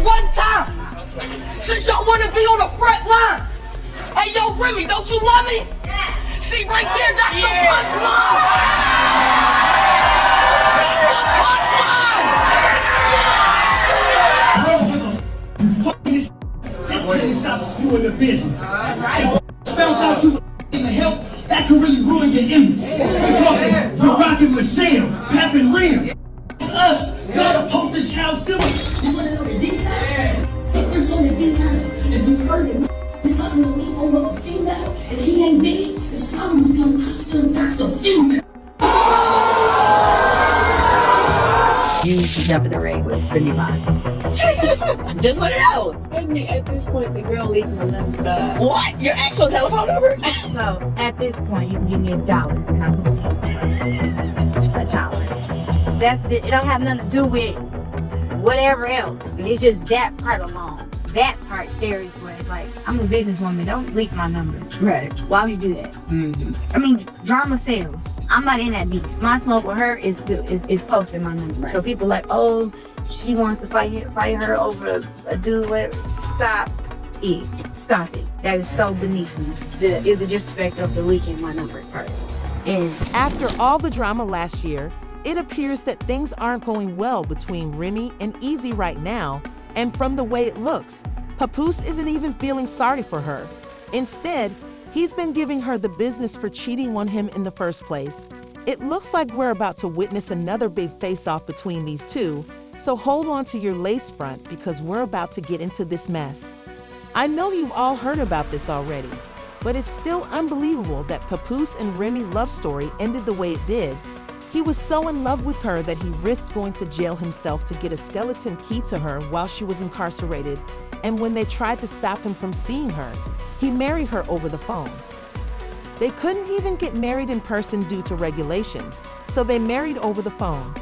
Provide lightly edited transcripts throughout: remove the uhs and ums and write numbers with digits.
one time. Since y'all want to be on the front lines. Hey, yo, Remy, don't you love me? See, right there, that's the punchline. Just tell me stop spewing the business. Found out you were in the help, that could really ruin your image. We're talking, we're rocking Michelle, Pap and Liam. It's us, y'all the poster child silly. You wanna know the details? It's on the D9. If you heard it, he's fucking with me over a female, and he ain't big, it's probably because I still got the female. You jump in the ring with Remy Ma. Just want to know. At this point, the girl leaving my number. What? Your actual telephone number? So, at this point, you can give me $1. And I'm $1. It don't have nothing to do with whatever else. It's just that part alone. That part there is where it's like, I'm a businesswoman. Don't leak my number. Right. Why would you do that? I mean, drama sells. I'm not in that beef. My smoke with her is posting my number. Right. So people like, oh, she wants to fight her over a dude. Whatever. Stop it. Stop it. That is so beneath me. The disrespect of the leaking my number part. And after all the drama last year, it appears that things aren't going well between Remy and Eazy right now. And from the way it looks, Papoose isn't even feeling sorry for her. Instead, he's been giving her the business for cheating on him in the first place. It looks like we're about to witness another big face-off between these two, so hold on to your lace front because we're about to get into this mess. I know you've all heard about this already, but it's still unbelievable that Papoose and Remy love story ended the way it did. He was so in love with her that he risked going to jail himself to get a skeleton key to her while she was incarcerated, and when they tried to stop him from seeing her, he married her over the phone. They couldn't even get married in person due to regulations, so they married over the phone.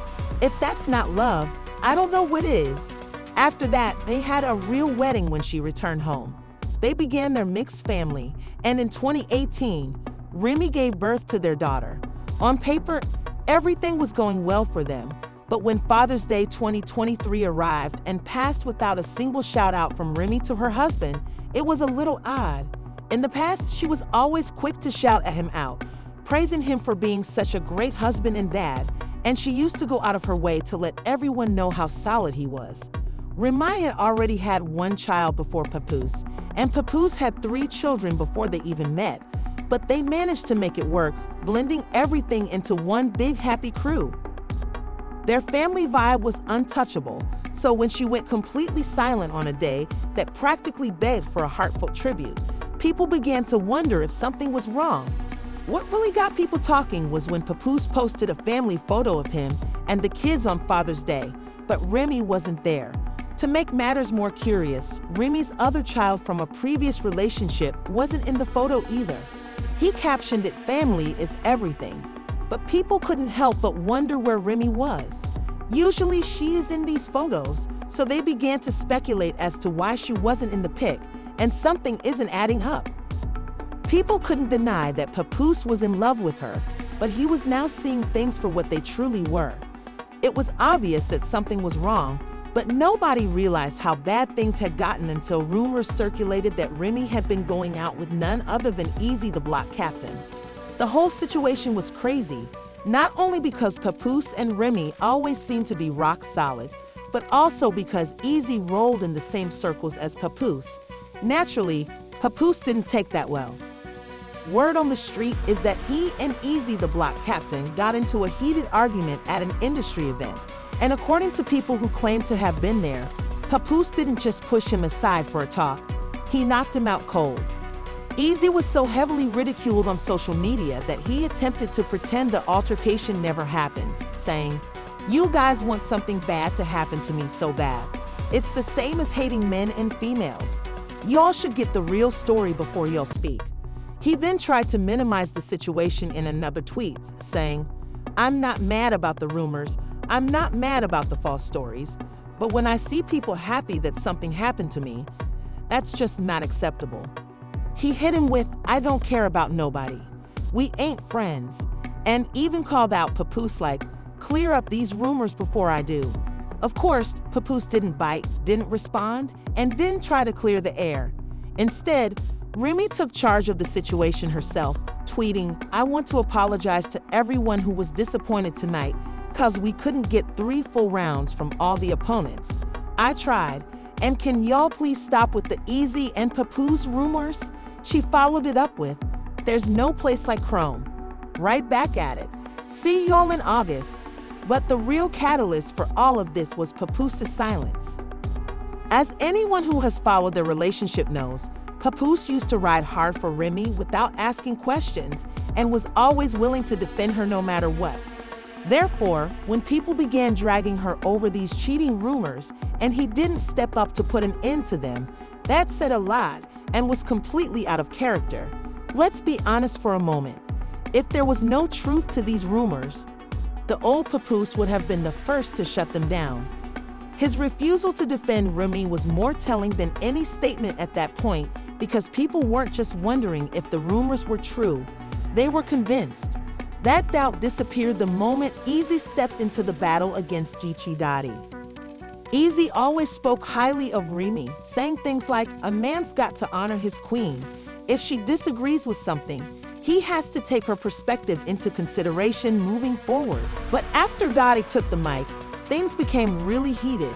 If that's not love, I don't know what is. After that, they had a real wedding when she returned home. They began their mixed family, and in 2018, Remy gave birth to their daughter. On paper, everything was going well for them, but when Father's Day 2023 arrived and passed without a single shout out from Remy to her husband, it was a little odd. In the past, she was always quick to shout at him out, praising him for being such a great husband and dad, and she used to go out of her way to let everyone know how solid he was. Remy had already had one child before Papoose, and Papoose had 3 children before they even met, but they managed to make it work, blending everything into one big happy crew. Their family vibe was untouchable, so when she went completely silent on a day that practically begged for a heartfelt tribute, people began to wonder if something was wrong. What really got people talking was when Papoose posted a family photo of him and the kids on Father's Day, but Remy wasn't there. To make matters more curious, Remy's other child from a previous relationship wasn't in the photo either. He captioned it, "Family is everything." But people couldn't help but wonder where Remy was. Usually she is in these photos, so they began to speculate as to why she wasn't in the pic, and something isn't adding up. People couldn't deny that Papoose was in love with her, but he was now seeing things for what they truly were. It was obvious that something was wrong, but nobody realized how bad things had gotten until rumors circulated that Remy had been going out with none other than Eazy The Block Captain. The whole situation was crazy, not only because Papoose and Remy always seemed to be rock solid, but also because Eazy rolled in the same circles as Papoose. Naturally, Papoose didn't take that well. Word on the street is that he and Eazy The Block Captain got into a heated argument at an industry event. And according to people who claim to have been there, Papoose didn't just push him aside for a talk, he knocked him out cold. Eazy was so heavily ridiculed on social media that he attempted to pretend the altercation never happened, saying, "You guys want something bad to happen to me so bad. It's the same as hating men and females. Y'all should get the real story before y'all speak." He then tried to minimize the situation in another tweet, saying, "I'm not mad about the rumors, I'm not mad about the false stories, but when I see people happy that something happened to me, that's just not acceptable." He hit him with, "I don't care about nobody. We ain't friends," and even called out Papoose like, "Clear up these rumors before I do." Of course, Papoose didn't bite, didn't respond, and didn't try to clear the air. Instead, Remy took charge of the situation herself, tweeting, "I want to apologize to everyone who was disappointed tonight because we couldn't get 3 full rounds from all the opponents. I tried, and can y'all please stop with the Eazy and Papoose rumors?" She followed it up with, "There's no place like Chrome." Right back at it. See y'all in August. But the real catalyst for all of this was Papoose's silence. As anyone who has followed their relationship knows, Papoose used to ride hard for Remy without asking questions and was always willing to defend her no matter what. Therefore, when people began dragging her over these cheating rumors and he didn't step up to put an end to them, that said a lot and was completely out of character. Let's be honest for a moment. If there was no truth to these rumors, the old Papoose would have been the first to shut them down. His refusal to defend Remy was more telling than any statement at that point because people weren't just wondering if the rumors were true, they were convinced. That doubt disappeared the moment Eazy stepped into the battle against Geechee Gotti. Eazy always spoke highly of Remy, saying things like, "A man's got to honor his queen. If she disagrees with something, he has to take her perspective into consideration moving forward." But after Gotti took the mic, things became really heated.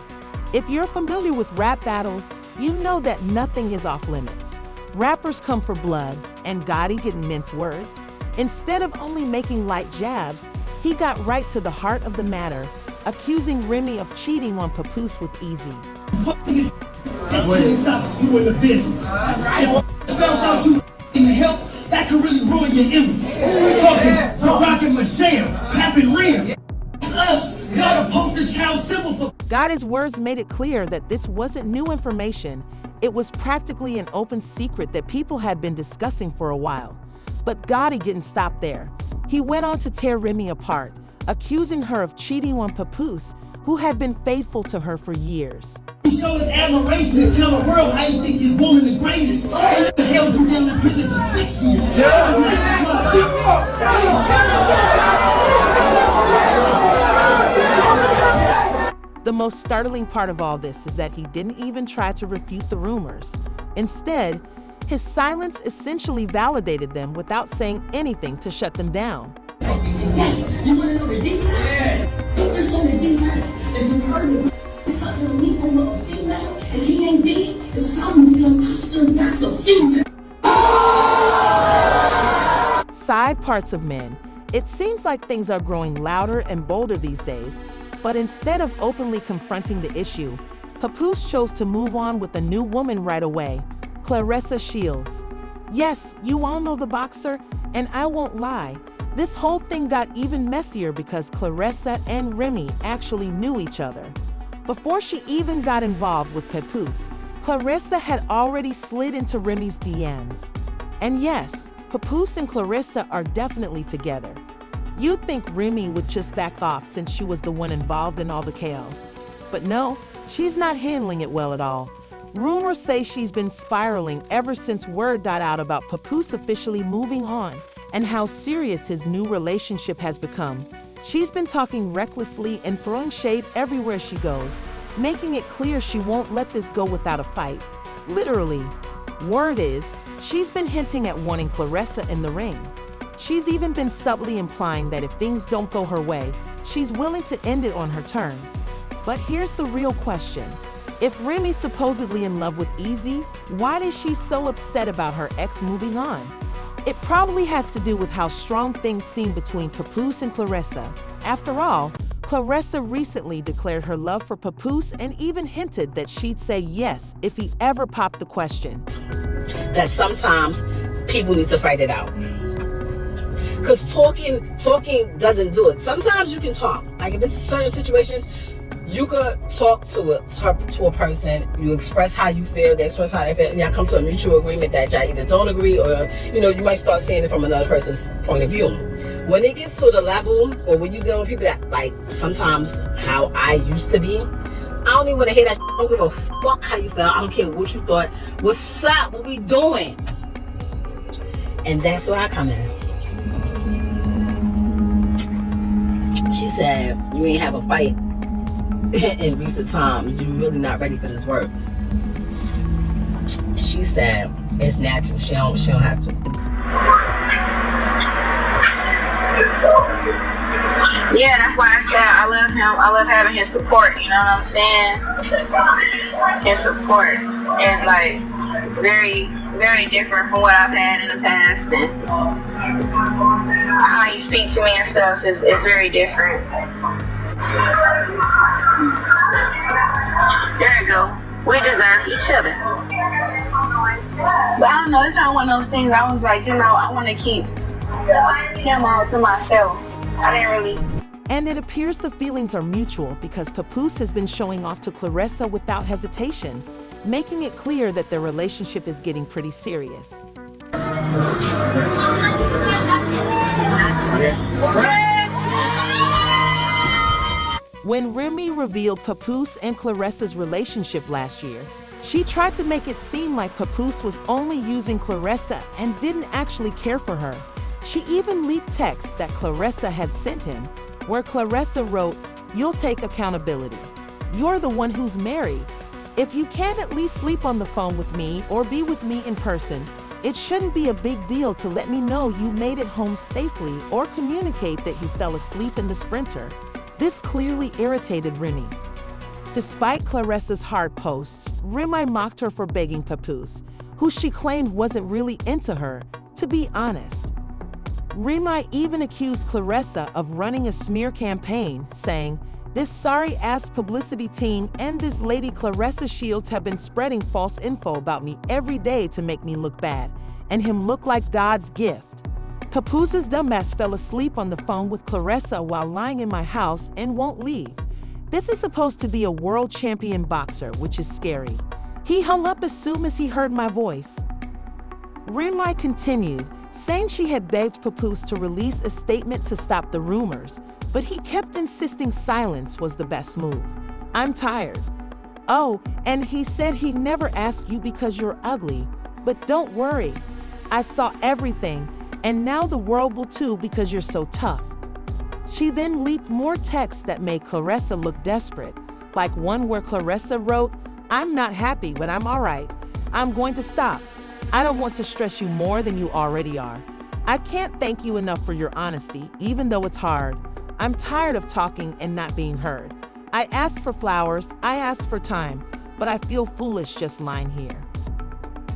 If you're familiar with rap battles, you know that nothing is off limits. Rappers come for blood, and Gotti didn't mince words. Instead of only making light jabs, he got right to the heart of the matter, accusing Remy of cheating on Papoose with Eazy. Just till you stop spewing the business. I found out you in the help, that could really ruin your image. We're talking rocking Michelle, Captain Liam. It's us, not a poster child symbol for. Gotti's words made it clear that this wasn't new information. It was practically an open secret that people had been discussing for a while. But Gotti didn't stop there. He went on to tear Remy apart, accusing her of cheating on Papoose, who had been faithful to her for years. You show us admiration and tell the world how you think this woman the greatest. And the held you down in prison for 6 years. The most startling part of all this is that he didn't even try to refute the rumors. Instead, his silence essentially validated them without saying anything to shut them down. You want to know the details? It's only D9. If you heard it, it's something to me over a female. If he ain't big, it's probably because I still got the female. Side parts of men. It seems like things are growing louder and bolder these days, but instead of openly confronting the issue, Papoose chose to move on with a new woman right away, Claressa Shields. Yes, you all know the boxer, and I won't lie. This whole thing got even messier because Claressa and Remy actually knew each other. Before she even got involved with Papoose, Claressa had already slid into Remy's DMs. And yes, Papoose and Claressa are definitely together. You'd think Remy would just back off since she was the one involved in all the chaos. But no, she's not handling it well at all. Rumors say she's been spiraling ever since word got out about Papoose officially moving on and how serious his new relationship has become. She's been talking recklessly and throwing shade everywhere she goes, making it clear she won't let this go without a fight. Literally. Word is, she's been hinting at wanting Claressa in the ring. She's even been subtly implying that if things don't go her way, she's willing to end it on her terms. But here's the real question. If Remy's supposedly in love with Eazy, why is she so upset about her ex moving on? It probably has to do with how strong things seem between Papoose and Claressa. After all, Claressa recently declared her love for Papoose and even hinted that she'd say yes if he ever popped the question. That sometimes people need to fight it out. Because talking doesn't do it. Sometimes you can talk. Like if it's certain situations, you could talk to a person, you express how you feel, they express how they feel, and y'all come to a mutual agreement that y'all either don't agree or, you might start seeing it from another person's point of view. When it gets to the level, or when you deal with people that, like, sometimes how I used to be, I don't even want to hear that shit. I don't give a fuck how you felt. I don't care what you thought. What's up? What we doing? And that's where I come in. She said, you ain't have a fight. in recent times, you're really not ready for this work. She said it's natural. She don't have to. Yeah, that's why I said I love him. I love having his support, you know what I'm saying? His support is like very, very different from what I've had in the past, and how he speaks to me and stuff is very different. There you go. We deserve each other. But I don't know, it's kind of one of those things I was like, I want to keep him all to myself. I didn't really. And it appears the feelings are mutual because Papoose has been showing off to Claressa without hesitation, making it clear that their relationship is getting pretty serious. When Remy revealed Papoose and Claressa's relationship last year, she tried to make it seem like Papoose was only using Claressa and didn't actually care for her. She even leaked texts that Claressa had sent him, where Claressa wrote, "You'll take accountability. You're the one who's married. If you can't at least sleep on the phone with me or be with me in person, it shouldn't be a big deal to let me know you made it home safely or communicate that you fell asleep in the Sprinter." This clearly irritated Remy. Despite Claressa's hard posts, Remy mocked her for begging Papoose, who she claimed wasn't really into her, to be honest. Remy even accused Claressa of running a smear campaign, saying, "This sorry-ass publicity team and this lady Claressa Shields have been spreading false info about me every day to make me look bad, and him look like God's gift. Papoose's dumbass fell asleep on the phone with Claressa while lying in my house and won't leave. This is supposed to be a world champion boxer, which is scary. He hung up as soon as he heard my voice." Remy continued, saying she had begged Papoose to release a statement to stop the rumors, but he kept insisting silence was the best move. "I'm tired. Oh, and he said he'd never ask you because you're ugly, but don't worry. I saw everything, and now the world will too because you're so tough." She then leaked more texts that made Claressa look desperate, like one where Claressa wrote, "I'm not happy, but I'm all right. I'm going to stop. I don't want to stress you more than you already are. I can't thank you enough for your honesty, even though it's hard. I'm tired of talking and not being heard. I asked for flowers, I asked for time, but I feel foolish just lying here."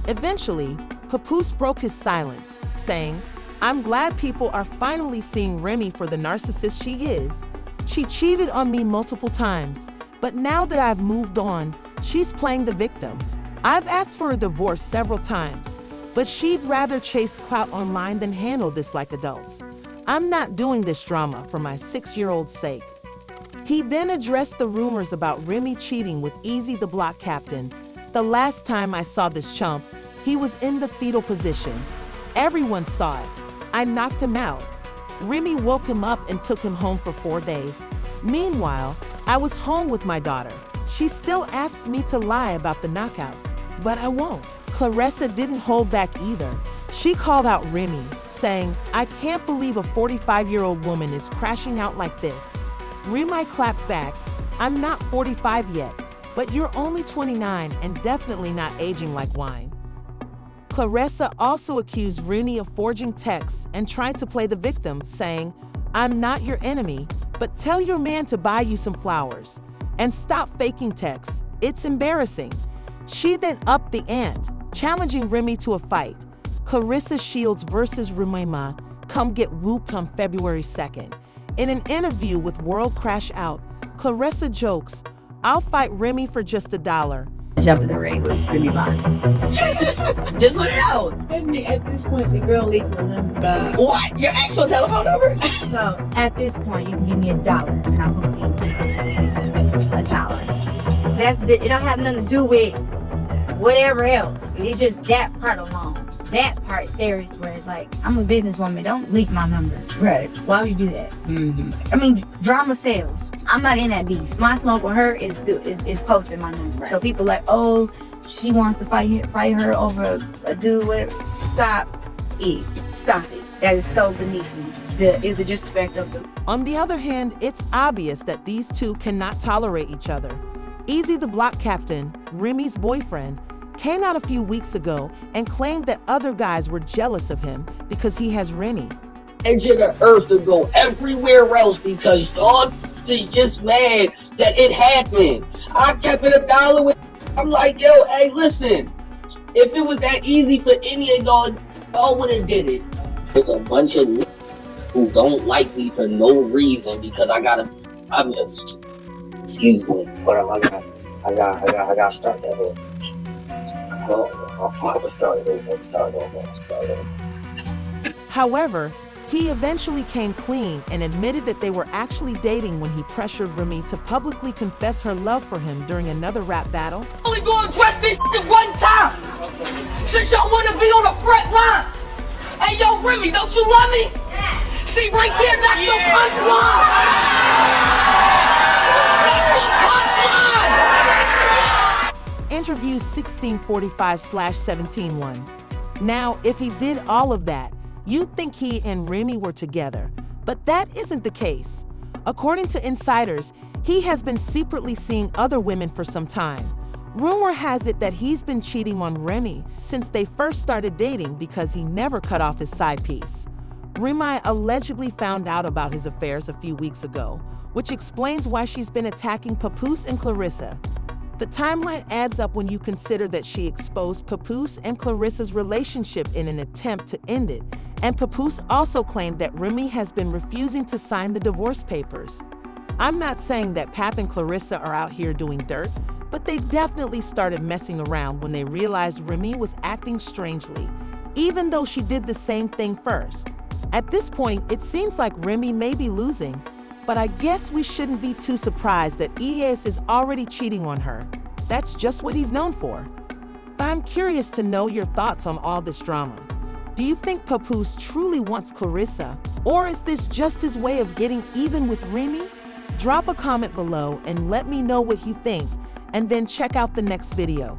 Eventually, Papoose broke his silence, saying, "I'm glad people are finally seeing Remy for the narcissist she is. She cheated on me multiple times, but now that I've moved on, she's playing the victim. I've asked for a divorce several times, but she'd rather chase clout online than handle this like adults. I'm not doing this drama for my 6-year-old's sake." He then addressed the rumors about Remy cheating with Eazy The Block Captain. "The last time I saw this chump, he was in the fetal position. Everyone saw it. I knocked him out. Remy woke him up and took him home for 4 days. Meanwhile, I was home with my daughter. She still asks me to lie about the knockout, but I won't." Claressa didn't hold back either. She called out Remy, saying, "I can't believe a 45-year-old woman is crashing out like this." Remy clapped back, "I'm not 45 yet, but you're only 29 and definitely not aging like wine." Claressa also accused Remy of forging texts and trying to play the victim, saying, "I'm not your enemy, but tell your man to buy you some flowers. And stop faking texts. It's embarrassing." She then upped the ante, challenging Remy to a fight. Claressa Shields versus Remy Ma, come get whooped on February 2nd. In an interview with World Crash Out, Claressa jokes, "I'll fight Remy for just $1. Jump in the ring with Remy Ma. Just want to know. At this point, the girl leaked my number. What? Your actual telephone number? So at this point, you can give me $1 and I'm gonna pay $1. It don't have nothing to do with whatever else. It's just that part alone. That part there is where it's like, I'm a businesswoman. Don't leak my number. Right. Why would you do that? I mean, drama sells. I'm not in that beef. My smoke with her is posting my number. Right. So people like, oh, she wants to fight her over a dude. Whatever. Stop it. Stop it. that is so beneath me. Is the disrespect of the. On the other hand, it's obvious that these two cannot tolerate each other. Eazy The Block Captain, Remy's boyfriend, came out a few weeks ago and claimed that other guys were jealous of him because he has Remy. Edge of the earth to go everywhere else because y'all is just mad that it happened. I kept it $1 with. I'm like, yo, hey, listen. If it was that easy for any of y'all would have did it. There's a bunch of niggas who don't like me for no reason because I missed. Excuse me, but I gotta start that over. I'm starting. However, he eventually came clean and admitted that they were actually dating when he pressured Remy to publicly confess her love for him during another rap battle. Only gonna address this shit one time. Since y'all wanna be on the front lines. Hey, yo, Remy, don't you love me? See, right there, that's your punchline. That's your punchline. Interview 1645/171. Now, if he did all of that, you'd think he and Remy were together, but that isn't the case. According to insiders, he has been secretly seeing other women for some time. Rumor has it that he's been cheating on Remy since they first started dating because he never cut off his side piece. Remy allegedly found out about his affairs a few weeks ago, which explains why she's been attacking Papoose and Clarissa. The timeline adds up when you consider that she exposed Papoose and Clarissa's relationship in an attempt to end it, and Papoose also claimed that Remy has been refusing to sign the divorce papers. I'm not saying that Pap and Clarissa are out here doing dirt, but they definitely started messing around when they realized Remy was acting strangely, even though she did the same thing first. At this point, it seems like Remy may be losing, but I guess we shouldn't be too surprised that Eazy is already cheating on her. That's just what he's known for. I'm curious to know your thoughts on all this drama. Do you think Papoose truly wants Clarissa, or is this just his way of getting even with Remy? Drop a comment below and let me know what you think, and then check out the next video.